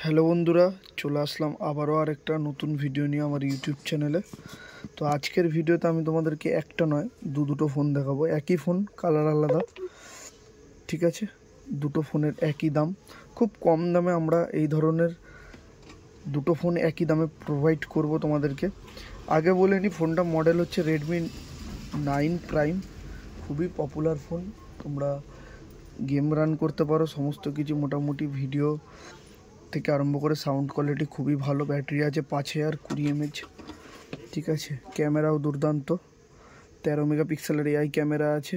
Hello বন্ধুরা, চলে আসলাম আবারও আরেকটা নতুন ভিডিও নিয়ে আমার ইউটিউব চ্যানেলে। তো আজকের ভিডিওতে আমি তোমাদেরকে একটা নয় দুটো ফোন দেখাবো। একই ফোন, কালার আলাদা, ঠিক আছে? দুটো ফোনের একই দাম, খুব কম দামে আমরা এই ধরনের দুটো ফোন একই দামে প্রোভাইড করব তোমাদেরকে। আগে বলে নিই, ফোনটা মডেল হচ্ছে রেডমি 9 প্রাইম। খুবই পপুলার ফোন, তোমরা গেম রান করতে পারো, সমস্ত কিছু মোটামুটি ভিডিও থেকে আরম্ভ করে সাউন্ড কোয়ালিটি খুবই ভালো। ব্যাটারি আছে 5020 mAh, ঠিক আছে? ক্যামেরাও দুর্দান্ত, 13 মেগাপিক্সেলের এআই ক্যামেরা আছে,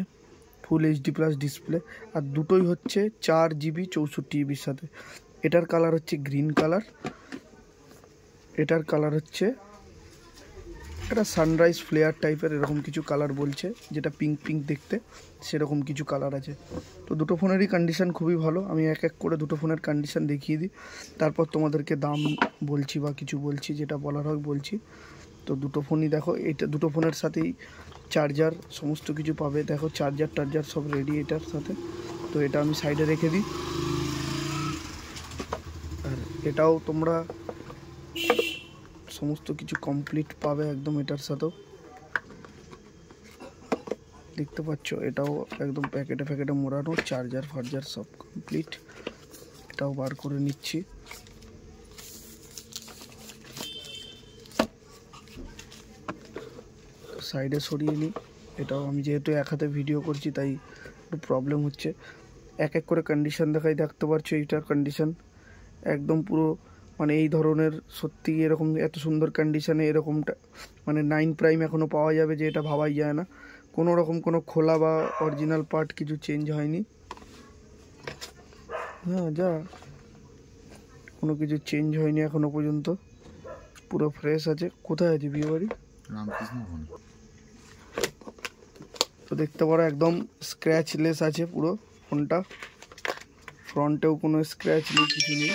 ফুল এইচডি প্লাস ডিসপ্লে, আর দুটোই হচ্ছে 4GB 64GB সাথে। এটার কালার হচ্ছে গ্রিন কালার, এটার কালার হচ্ছে এটা সানরাইজ ফ্লেয়ার টাইপের এরকম কিছু কালার বলছে, যেটা পিঙ্ক পিঙ্ক দেখতে, সেরকম কিছু কালার আছে। তো দুটো ফোনেরই কন্ডিশন খুবই ভালো। আমি এক এক করে দুটো ফোনের কন্ডিশন দেখিয়ে দিই, তারপর তোমাদেরকে দাম বলছি বা কিছু বলছি, যেটা বলার হয় বলছি। তো দুটো ফোনই দেখো, এটা দুটো ফোনের সাথেই চার্জার সমস্ত কিছু পাবে। দেখো চার্জার সব রেডি এটার সাথে। তো এটা আমি সাইডে রেখে দিই। আর এটাও তোমরা সমস্ত কিছু কমপ্লিট পাবে একদম এটার সাথেও, দেখতে পাচ্ছ। এটাও একদম প্যাকেটে মোড়ানো, চার্জার ফার্জার সব কমপ্লিট। এটাও বার করে নিচ্ছি। সাইডে সরিয়ে নিই। এটাও আমি যেহেতু এক হাতে ভিডিও করছি তাই একটু প্রবলেম হচ্ছে। এক এক করে কন্ডিশন দেখাই, দেখতে পাচ্ছ এইটার কন্ডিশন একদম পুরো, মানে এই ধরনের সত্যি এরকম এত সুন্দর কন্ডিশনে এরকমটা মানে 9 প্রাইম এখনও পাওয়া যাবে, যে এটা ভাবাই যায় না। কোনো রকম কোনো খোলা বা অরিজিনাল পার্ট কিছু চেঞ্জ হয়নি। কোনো কিছু চেঞ্জ হয়নি এখনো পর্যন্ত, পুরো ফ্রেশ আছে। কোথায় আছে বিয়ে বাড়ি? রামকৃষ্ণ। তো দেখতে পারো একদম স্ক্র্যাচলেস আছে পুরো ফোনটা, ফ্রন্টেও কোনো স্ক্র্যাচ নেই, কিছু নেই,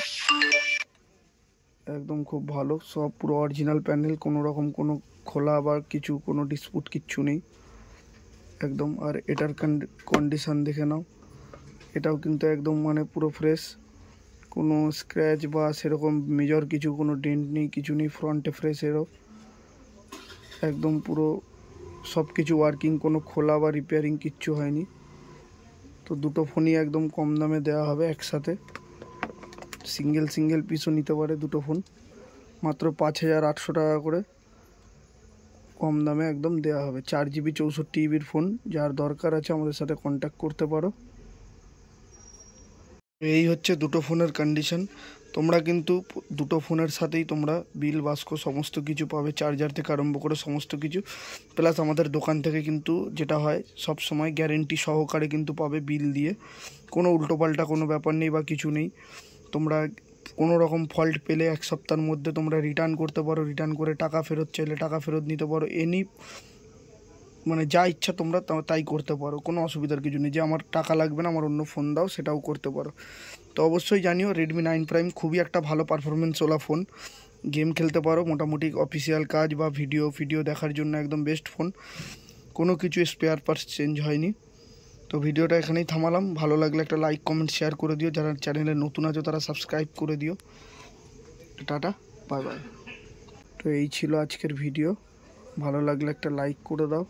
একদম খুব ভালো। সব পুরো অরিজিনাল প্যানেল, কোনো রকম কোনো খোলা বা কিছু কোনো ডিসপুট কিচ্ছু নেই একদম। আর এটার কন্ডিশন দেখে নাও, এটাও কিন্তু একদম মানে পুরো ফ্রেশ, কোনো স্ক্র্যাচ বা সেরকম মেজর কিছু, কোনো ডেন্ট নেই, কিছু নেই। ফ্রন্টে ফ্রেশ এরও একদম পুরো সব কিছু ওয়ার্কিং, কোনো খোলা বা রিপেয়ারিং কিচ্ছু হয়নি। তো দুটো ফোনই একদম কম দামে দেওয়া হবে একসাথে, সিঙ্গেল পিসও নিতে পারে দুটো ফোন, মাত্র 5800 টাকা করে কম দামে একদম দেওয়া হবে। 4GB 64GB ফোন, যার দরকার আছে আমাদের সাথে কন্ট্যাক্ট করতে পারো। এই হচ্ছে দুটো ফোনের কন্ডিশন। তোমরা কিন্তু দুটো ফোনের সাথেই তোমরা বিল বাস্ক সমস্ত কিছু পাবে, চার্জার থেকে আরম্ভ করে সমস্ত কিছু। প্লাস আমাদের দোকান থেকে কিন্তু যেটা হয় সব সময় গ্যারেন্টি সহকারে কিন্তু পাবে বিল দিয়ে, কোনো উল্টোপাল্টা কোনো ব্যাপার নেই বা কিছু নেই। তোমরা কোনো রকম ফল্ট পেলে 1 সপ্তাহের মধ্যে তোমরা রিটার্ন করতে পারো, রিটার্ন করে টাকা ফেরত চাইলে টাকা ফেরত নিতে পারো। মানে যা ইচ্ছা তোমরা তাই করতে পারো, কোনো অসুবিধার কিছু নেই। যে আমার টাকা লাগবে না, আমার অন্য ফোন দাও, সেটাও করতে পারো। তো অবশ্যই জানিও, রেডমি 9 প্রাইম খুবই একটা ভালো পারফরমেন্সওয়ালা ফোন। গেম খেলতে পারো, মোটামুটি অফিসিয়াল কাজ বা ভিডিও দেখার জন্য একদম বেস্ট ফোন। কোনো কিছু স্পেয়ার পার্টস চেঞ্জ হয়নি। তো ভিডিওটা এখানেই থামালাম। ভালো লাগলে একটা লাইক কমেন্ট শেয়ার করে দিও, যারা চ্যানেলে নতুন আছো তারা সাবস্ক্রাইব করে দিও। Tata, bye bye. তো এই ছিল আজকের ভিডিও, ভালো লাগলে একটা লাইক করে দাও।